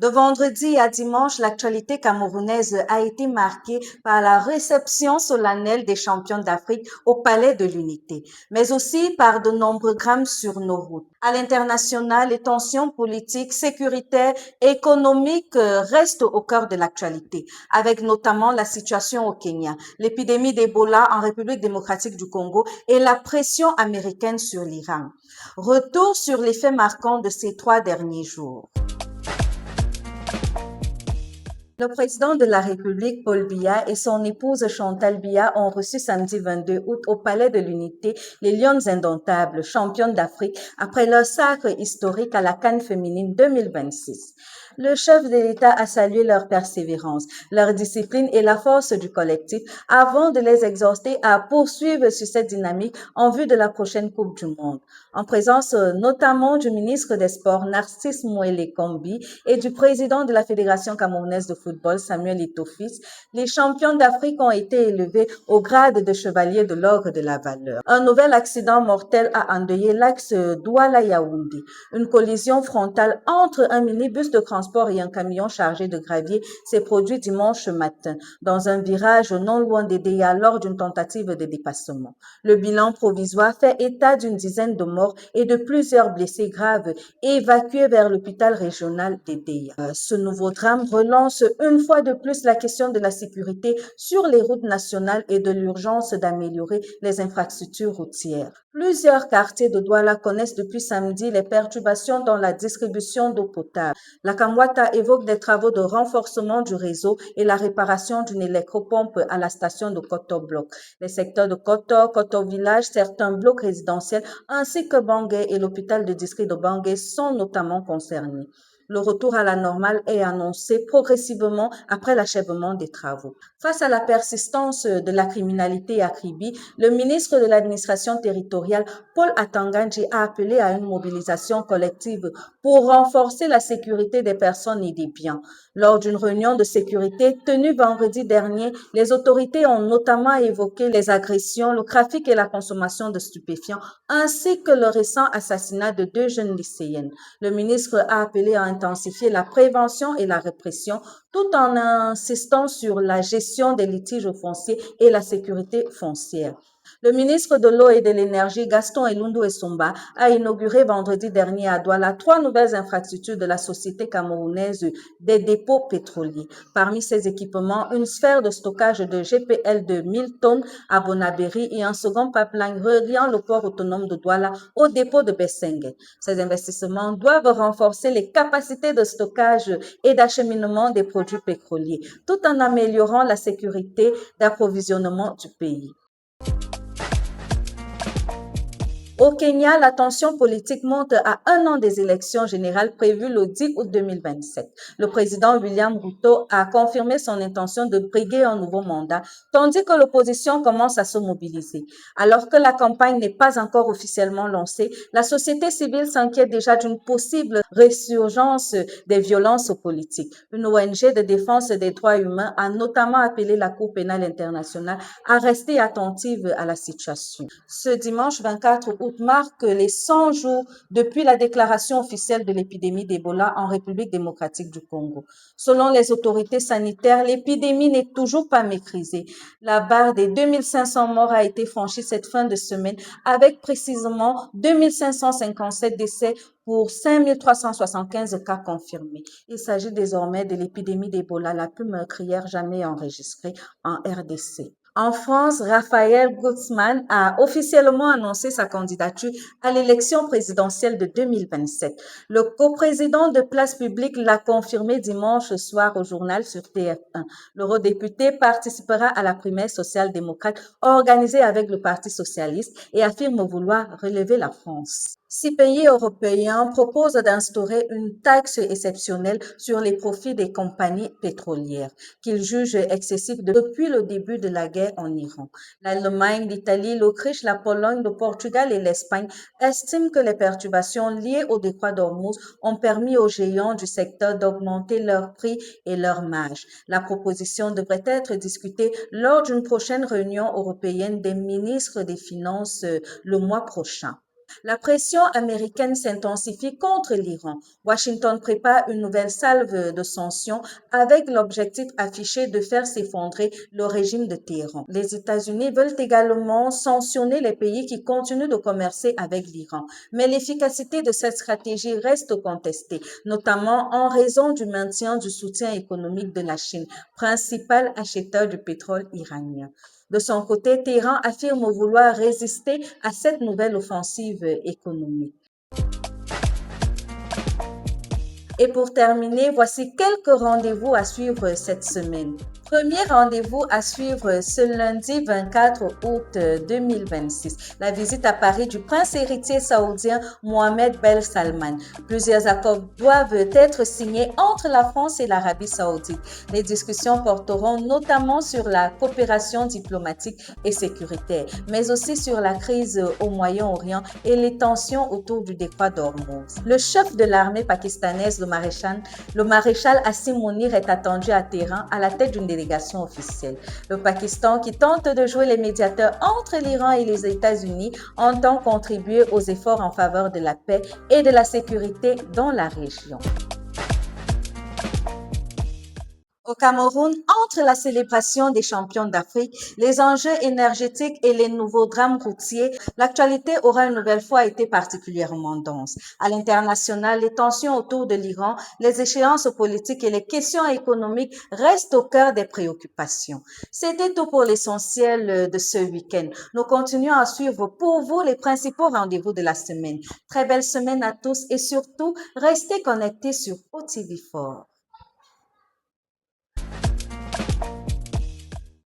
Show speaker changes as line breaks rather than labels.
De vendredi à dimanche, l'actualité camerounaise a été marquée par la réception solennelle des champions d'Afrique au Palais de l'Unité, mais aussi par de nombreux drames sur nos routes. À l'international, les tensions politiques, sécuritaires et économiques restent au cœur de l'actualité, avec notamment la situation au Kenya, l'épidémie d'Ebola en République démocratique du Congo et la pression américaine sur l'Iran. Retour sur les faits marquants de ces 3 derniers jours. Le président de la République, Paul Biya, et son épouse Chantal Biya ont reçu samedi 22 août au Palais de l'Unité les Lions indomptables, championnes d'Afrique, après leur sacre historique à la CAN féminine 2026. Le chef de l'État a salué leur persévérance, leur discipline et la force du collectif avant de les exhorter à poursuivre sur cette dynamique en vue de la prochaine Coupe du Monde. En présence notamment du ministre des Sports, Narcisse Mouele Kombi, et du président de la Fédération camerounaise de football, Samuel Eto'o-Fils, les champions d'Afrique ont été élevés au grade de chevalier de l'ordre de la valeur. Un nouvel accident mortel a endeuillé l'axe Douala-Yaoundé. Une collision frontale entre un minibus de transport et un camion chargé de gravier s'est produite dimanche matin dans un virage non loin d'Edea lors d'une tentative de dépassement. Le bilan provisoire fait état d'une dizaine de morts et de plusieurs blessés graves évacués vers l'hôpital régional d'Edea. Ce nouveau drame relance une fois de plus la question de la sécurité sur les routes nationales et de l'urgence d'améliorer les infrastructures routières. Plusieurs quartiers de Douala connaissent depuis samedi les perturbations dans la distribution d'eau potable. La Kamwata évoque des travaux de renforcement du réseau et la réparation d'une électropompe à la station de Koto Bloc. Les secteurs de Koto, Koto Village, certains blocs résidentiels ainsi que Bangui et l'hôpital de district de Bangui sont notamment concernés. Le retour à la normale est annoncé progressivement après l'achèvement des travaux. Face à la persistance de la criminalité à Kribi, le ministre de l'administration territoriale, Paul Atanganji, a appelé à une mobilisation collective pour renforcer la sécurité des personnes et des biens. Lors d'une réunion de sécurité tenue vendredi dernier, les autorités ont notamment évoqué les agressions, le trafic et la consommation de stupéfiants, ainsi que le récent assassinat de 2 jeunes lycéennes. Le ministre a appelé à intensifier la prévention et la répression tout en insistant sur la gestion des litiges fonciers et la sécurité foncière. Le ministre de l'Eau et de l'Énergie, Gaston Elundu Essomba, a inauguré vendredi dernier à Douala 3 nouvelles infrastructures de la société camerounaise des dépôts pétroliers. Parmi ces équipements, une sphère de stockage de GPL de 1000 tonnes à Bonabéry et un second pipeline reliant le port autonome de Douala au dépôt de Bessengue. Ces investissements doivent renforcer les capacités de stockage et d'acheminement des produits pétroliers, tout en améliorant la sécurité d'approvisionnement du pays. Au Kenya, la tension politique monte à un an des élections générales prévues le 10 août 2027. Le président William Ruto a confirmé son intention de briguer un nouveau mandat, tandis que l'opposition commence à se mobiliser. Alors que la campagne n'est pas encore officiellement lancée, la société civile s'inquiète déjà d'une possible résurgence des violences politiques. Une ONG de défense des droits humains a notamment appelé la Cour pénale internationale à rester attentive à la situation. Ce dimanche 24 août marque les 100 jours depuis la déclaration officielle de l'épidémie d'Ebola en République démocratique du Congo. Selon les autorités sanitaires, l'épidémie n'est toujours pas maîtrisée. La barre des 2500 morts a été franchie cette fin de semaine avec précisément 2557 décès pour 5375 cas confirmés. Il s'agit désormais de l'épidémie d'Ebola la plus meurtrière jamais enregistrée en RDC. En France, Raphaël Glucksmann a officiellement annoncé sa candidature à l'élection présidentielle de 2027. Le coprésident de Place Publique l'a confirmé dimanche soir au journal sur TF1. L'eurodéputé participera à la primaire social-démocrate organisée avec le Parti socialiste et affirme vouloir relever la France. 6 pays européens proposent d'instaurer une taxe exceptionnelle sur les profits des compagnies pétrolières qu'ils jugent excessifs depuis le début de la guerre en Iran. L'Allemagne, l'Italie, l'Autriche, la Pologne, le Portugal et l'Espagne estiment que les perturbations liées au détroit d'Ormuz ont permis aux géants du secteur d'augmenter leurs prix et leurs marges. La proposition devrait être discutée lors d'une prochaine réunion européenne des ministres des Finances le mois prochain. La pression américaine s'intensifie contre l'Iran. Washington prépare une nouvelle salve de sanctions avec l'objectif affiché de faire s'effondrer le régime de Téhéran. Les États-Unis veulent également sanctionner les pays qui continuent de commercer avec l'Iran. Mais l'efficacité de cette stratégie reste contestée, notamment en raison du maintien du soutien économique de la Chine, principal acheteur du pétrole iranien. De son côté, Téhéran affirme vouloir résister à cette nouvelle offensive économique. Et pour terminer, voici quelques rendez-vous à suivre cette semaine. Premier rendez-vous à suivre ce lundi 24 août 2026, la visite à Paris du prince héritier saoudien Mohamed Ben Salman. Plusieurs accords doivent être signés entre la France et l'Arabie saoudite. Les discussions porteront notamment sur la coopération diplomatique et sécuritaire, mais aussi sur la crise au Moyen-Orient et les tensions autour du détroit d'Ormuz. Le chef de l'armée pakistanaise, le maréchal Asim Mounir, est attendu à Téhéran à la tête d'une délégation officielle. Le Pakistan, qui tente de jouer les médiateurs entre l'Iran et les États-Unis, entend contribuer aux efforts en faveur de la paix et de la sécurité dans la région. Au Cameroun, entre la célébration des champions d'Afrique, les enjeux énergétiques et les nouveaux drames routiers, l'actualité aura une nouvelle fois été particulièrement dense. À l'international, les tensions autour de l'Iran, les échéances politiques et les questions économiques restent au cœur des préoccupations. C'était tout pour l'essentiel de ce week-end. Nous continuons à suivre pour vous les principaux rendez-vous de la semaine. Très belle semaine à tous et surtout, restez connectés sur OTV4.